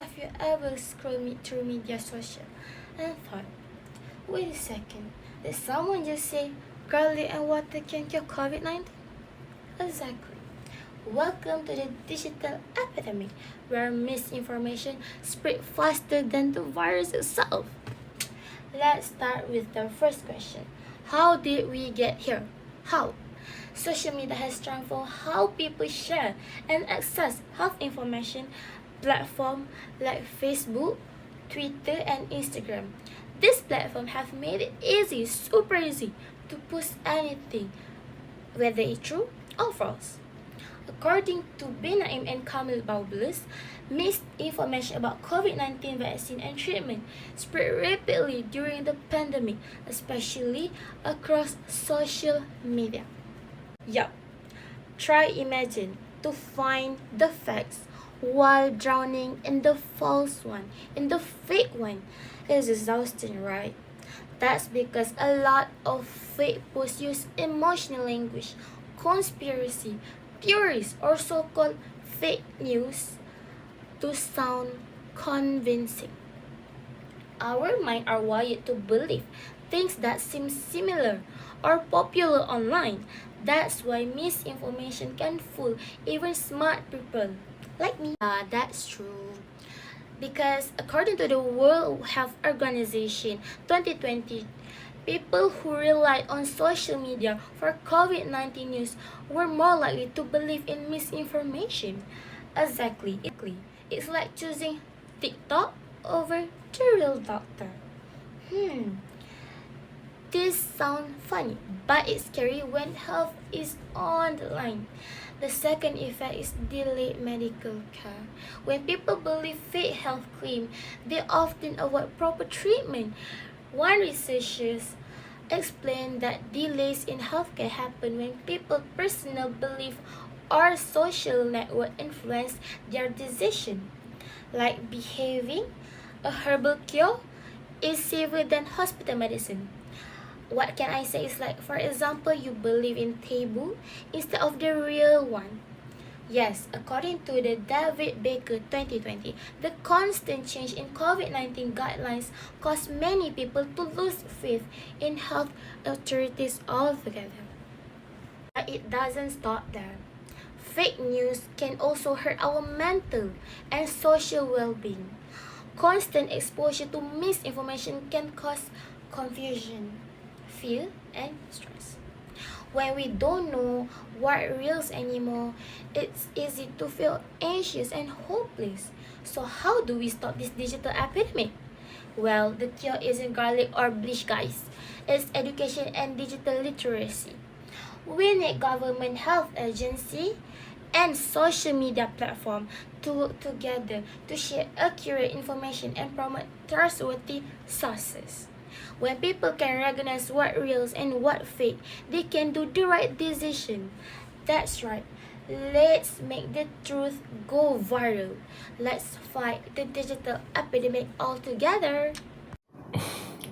Have you ever scrolled through media social and thought, wait a second, did someone just say garlic and water can cure COVID-19? Exactly. Welcome to the digital epidemic, where misinformation spread faster than the virus itself. Let's start with the first question. How did we get here? How? Social media has transformed how people share and access health information. Platforms like Facebook, Twitter, and Instagram. These platforms have made it easy, super easy, to post anything, whether it's true or false. According to Benaim and Kamil Baublus, misinformation about COVID-19 vaccine and treatment spread rapidly during the pandemic, especially across social media. Yup, try imagine to find the facts while drowning in the false one, in the fake one. It's exhausting, right? That's because a lot of fake posts use emotional language, conspiracy theories, or so-called fake news to sound convincing. Our minds are wired to believe things that seem similar or popular online. That's why misinformation can fool even smart people like me. That's true. Because according to the World Health Organization 2020, people who relied on social media for COVID-19 news were more likely to believe in misinformation. Exactly. It's like choosing TikTok over the real doctor. Hmm. This sounds funny, but it's scary when health is on the line. The second effect is delayed medical care. When people believe fake health claims, they often avoid proper treatment. One researcher explained that delays in healthcare happen when people's personal belief or social network influence their decision, like behaving a herbal cure is safer than hospital medicine. What can I say is like, for example, you believe in taboo instead of the real one. Yes, according to the David Baker 2020, the constant change in COVID-19 guidelines caused many people to lose faith in health authorities altogether. But it doesn't stop there. Fake news can also hurt our mental and social well-being. Constant exposure to misinformation can cause confusion, fear, and stress. When we don't know what reals anymore, it's easy to feel anxious and hopeless. So how do we stop this digital epidemic? Well, the cure isn't garlic or bleach, guys. It's education and digital literacy. We need government health agency and social media platform to work together to share accurate information and promote trustworthy sources. When people can recognize what real and what fake, they can do the right decision. That's right. Let's make the truth go viral. Let's fight the digital epidemic all together.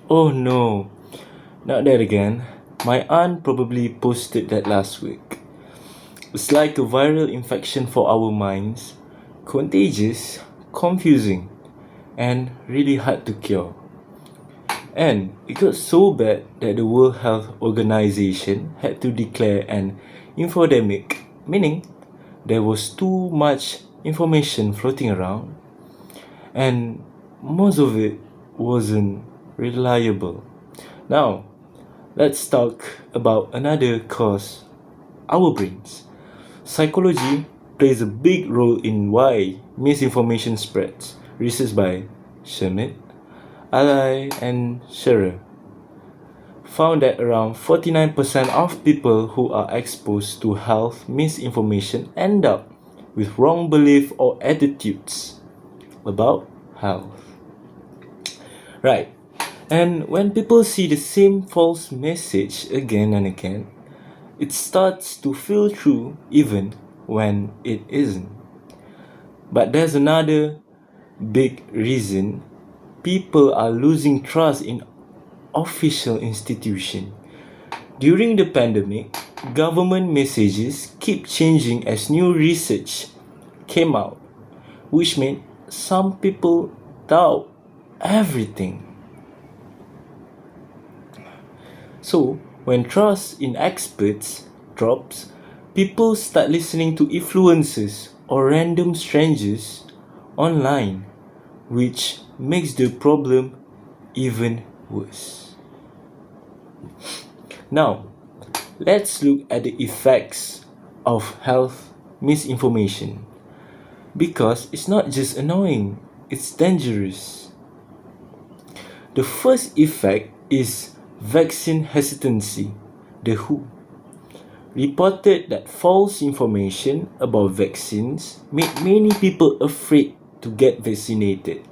Oh no, not that again. My aunt probably posted that last week. It's like a viral infection for our minds, contagious, confusing, and really hard to cure. And it got so bad that the World Health Organization had to declare an infodemic, meaning there was too much information floating around, and most of it wasn't reliable. Now, let's talk about another cause, our brains. Psychology plays a big role in why misinformation spreads. Research by Schmidt, Ally, and Scherer found that around 49% of people who are exposed to health misinformation end up with wrong belief or attitudes about health. Right. And when people see the same false message again and again, it starts to feel true even when it isn't. But there's another big reason people are losing trust in official institutions. During the pandemic, government messages keep changing as new research came out, which made some people doubt everything. So, when trust in experts drops, people start listening to influencers or random strangers online, which makes the problem even worse. Now, let's look at the effects of health misinformation. Because it's not just annoying, it's dangerous. The first effect is vaccine hesitancy. The WHO reported that false information about vaccines made many people afraid to get vaccinated.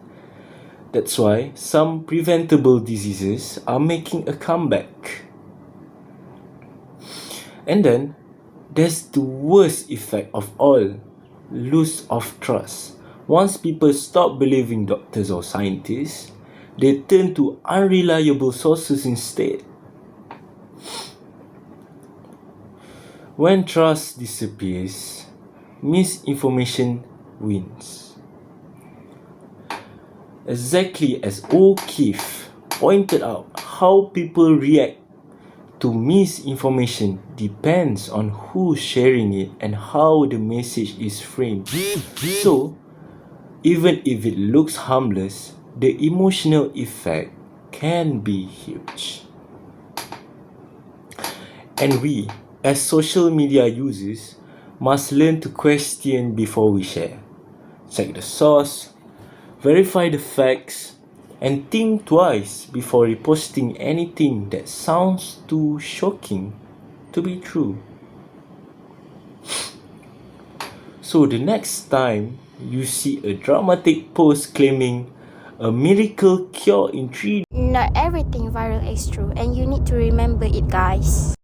That's why some preventable diseases are making a comeback. And then there's the worst effect of all, loss of trust. Once people stop believing doctors or scientists, they turn to unreliable sources instead. When trust disappears, misinformation wins. Exactly as O'Keefe pointed out, how people react to misinformation depends on who's sharing it and how the message is framed. So, even if it looks harmless, the emotional effect can be huge. And we, as social media users, must learn to question before we share. Check the source, verify the facts, and think twice before reposting anything that sounds too shocking to be true. So the next time you see a dramatic post claiming a miracle cure in 3 Not everything viral is true, and you need to remember it, guys.